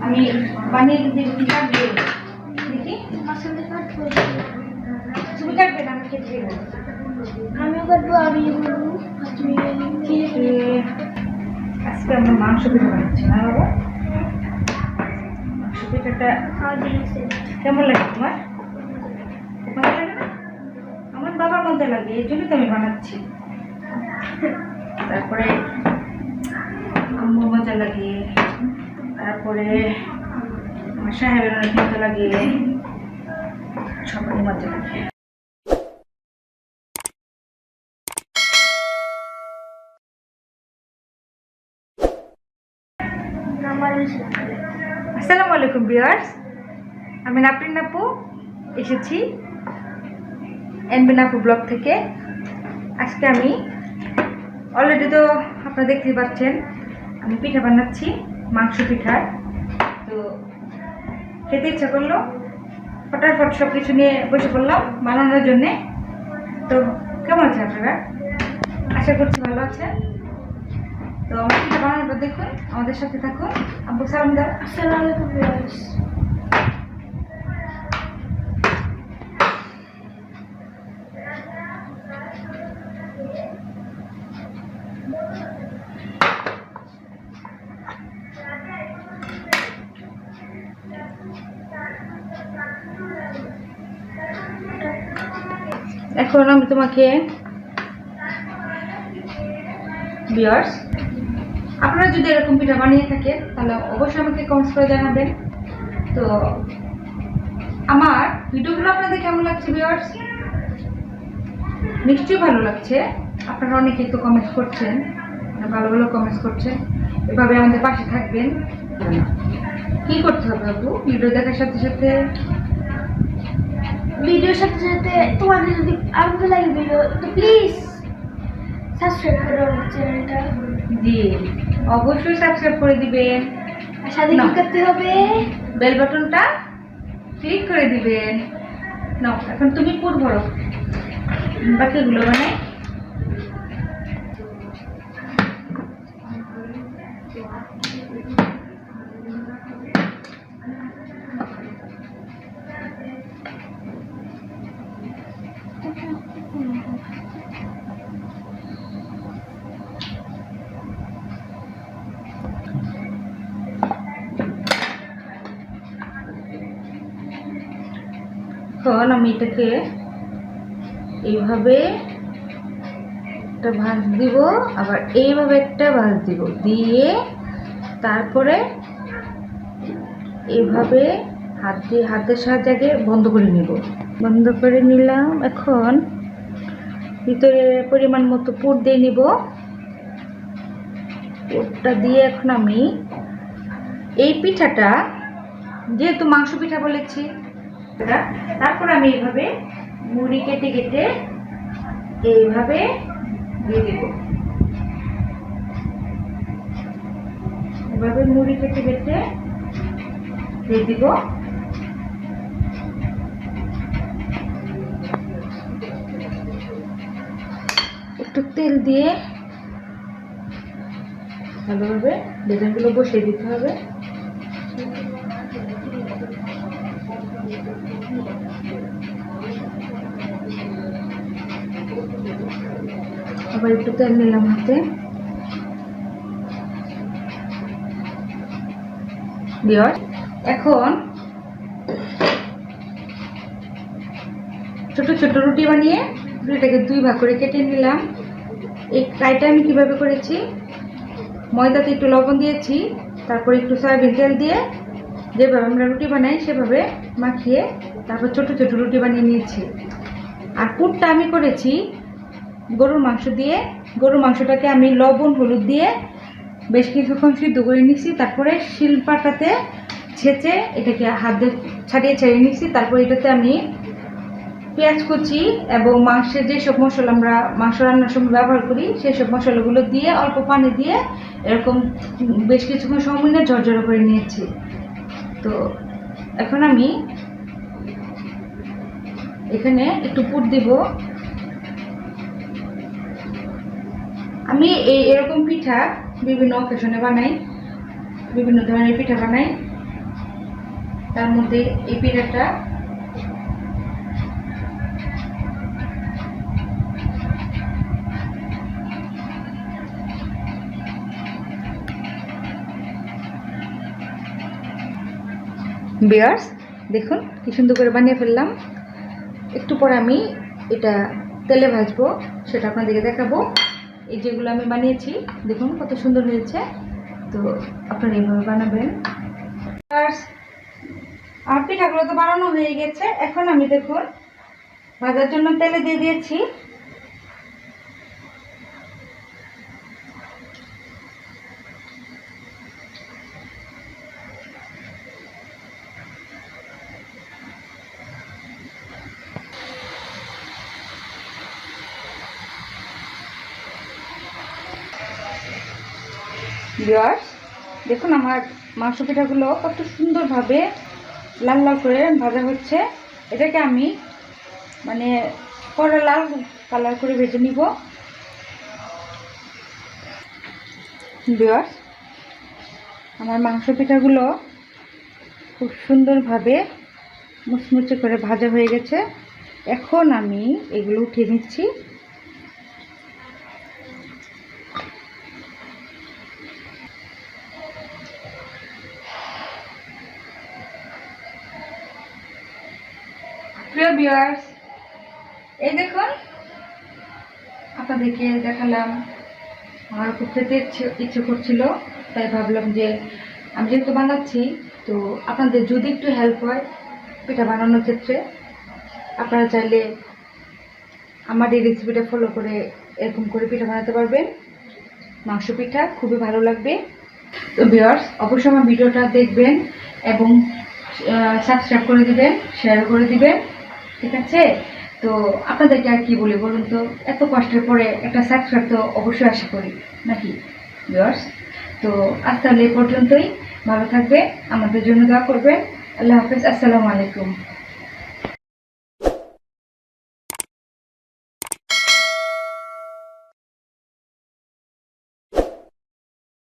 আমি বানিয়ে দিতে কাটবে দেখি তুমি কাটবে না আমি কেটে দেবো আমিও কাটবো আমি আজকে আমরা মাংস পিঠা বানাচ্ছি না বাবা মাংস পিঠাটা কেমন লাগে তোমার ভালো লাগে না আমার বাবার মধ্যে লাগে এই জন্য তো আমি বানাচ্ছি তারপরে আম্মুর মজা লাগে তারপরে আমার সাহেবের অনেক মজা লাগে সবারই মজা লাগে আসসালামু আলাইকুম ভিউয়ার্স আমি নাপু এসেছি নাপু ব্লগ থেকে আজকে আমি অলরেডি তো আপনারা দেখতেই পাচ্ছেন আমি পিঠা বানাচ্ছি মাংস পিঠা তো খেতে ইচ্ছা করলো ফটাফট সব কিছু নিয়ে বসে পড়লাম বানানোর জন্যে তো কেমন আছে আপনারা আশা করছি ভালো আছে তো আমার পিঠা বানানোটা দেখুন আমাদের সাথে থাকুন আব্বু সালাম দাও আসসালামু আলাইকুম ভিউয়ার্স এখন আমি তোমাকে ভিউয়ার্স আপনারা যদি এরকম পিঠা বানিয়ে থাকেন তাহলে অবশ্যই আমাকে কমেন্টস করে জানাবেন তো আমার ভিডিওগুলো আপনাদের কেমন লাগছে ভিউয়ার্স নিশ্চয়ই ভালো লাগছে আপনারা অনেকেই তো কমেন্টস করছেন ভালো ভালো কমেন্টস করছেন এভাবে আমাদের পাশে থাকবেন কি করতে হবে আপু ভিডিও দেখার সাথে সাথে ভিডিওর সাথে সাথে তোমাদের যদি ভালো লাগে ভিডিও তো প্লিজ সাবস্ক্রাইব করো আমার চ্যানেলটা জি অবশ্যই সাবস্ক্রাইব করে দিবেন আর সাথে কি করতে হবে বেল বাটনটা ক্লিক করে দিবেন নাও এখন তুমি পুর ভরো বাকিগুলো বানাই এখন আমি এটাকে এইভাবে একটা ভাঁজ দিব আবার এইভাবে একটা ভাঁজ দিব দিয়ে তারপরে এইভাবে হাতের সাহায্যে আগে বন্ধ করে নিব বন্ধ করে নিলাম এখন ভিতরে পরিমাণ মতো পুর দিয়ে নিব পুরটা দিয়ে এখন আমি এই পিঠাটা যেহেতু মাংস পিঠা বলেছি তারপর আমি এইভাবে মুড়ি কেটে কেটে এইভাবে দিয়ে দেব এভাবে মুড়ি কেটে কেটে দিয়ে দিব একটু তেল দিয়ে ভালোভাবে বেগুনগুলো বসিয়ে দিতে হবে আবার একটু তেল নিলাম হাতে এখন ছোট ছোট রুটি বানিয়ে রুটিটাকে দুই ভাগ করে কেটে নিলাম এই ফ্রাইটা আমি কিভাবে করেছি ময়দাতে একটু লবণ দিয়েছি তারপরে একটু সয়াবিন তেল দিয়ে যেভাবে আমরা রুটি বানাই সেভাবে মাখিয়ে তারপর ছোট ছোট রুটি বানিয়ে নিয়েছি আর পুরটা আমি করেছি গরুর মাংস দিয়ে গরুর মাংসটাকে আমি লবণ হলুদ দিয়ে বেশ কিছুক্ষণ সিদ্ধ করে নিচ্ছি তারপরে শিলপাটাতে ছেঁচে এটাকে হাত দিয়ে ছাড়িয়ে নিচ্ছি তারপর এটাতে আমি পেঁয়াজ কুচি এবং মাংসের যেসব মশলা আমরা মাংস রান্নার সময় ব্যবহার করি সেই সব মশলাগুলো দিয়ে অল্প পানি দিয়ে এরকম বেশ কিছুক্ষণ সময় নিয়ে ঝরঝরে করে নিয়েছি তো এখন আমি এখানে একটু পুর দিব আমি এরকম পিঠা বিভিন্ন অকেশনে বানাই, বিভিন্ন ধরনের পিঠা বানাই। তার মধ্যে এই পিঠাটা ভিউয়ার্স দেখুন কি সুন্দর করে বানিয়ে ফেললাম। একটু পরে আমি এটা তেলে ভাজবো, সেটা আপনাদেরকে দেখাবো। এই যেগুলো আমি বানিয়েছি দেখুন কত সুন্দর হয়েছে। তো আপনারা এইভাবে বানাবেন। আর পিঠাগুলো তো বানানো হয়ে গেছে, এখন আমি দেখুন ভাজার জন্য তেলে দিয়ে দিয়েছি। ভিউয়ার্স দেখুন আমার মাংস পিঠাগুলো কত সুন্দরভাবে লাল লাল করে ভাজা হচ্ছে। এটাকে আমি মানে পরে লাল কালার করে ভেজে নিব। ভিউয়ার্স আমার মাংস পিঠাগুলো খুব সুন্দরভাবে মুচমুচে করে ভাজা হয়ে গেছে। এখন আমি এগুলো উঠিয়ে নিচ্ছি। প্রিয় ভিউয়ার্স এই দেখুন আপনাদেরকে দেখালাম। আমার খুব খেতে ইচ্ছে করছিল, তাই ভাবলাম যে আমি যেহেতু বানাচ্ছি তো আপনাদের যদি একটু হেল্প হয় পিঠা বানানোর ক্ষেত্রে, আপনারা চাইলে আমার এই রেসিপিটা ফলো করে এরকম করে পিঠা বানাতে পারবেন। মাংস পিঠা খুবই ভালো লাগবে। তো ভিউয়ার্স অবশ্যই আমার ভিডিওটা দেখবেন এবং সাবস্ক্রাইব করে দিবেন, শেয়ার করে দিবেন, ঠিক আছে? তো আপনাদেরকে আর কি বলি বলুন তো, এত কষ্টের পরে একটা সাবস্ক্রাইব তো অবশ্যই আশা করি নাকি ভিউয়ার্স? তো আজ তাহলে এই পর্যন্তই। ভালো থাকবে, আমাদের জন্য দোয়া করবেন। আল্লাহ হাফেজ, আসসালামু আলাইকুম।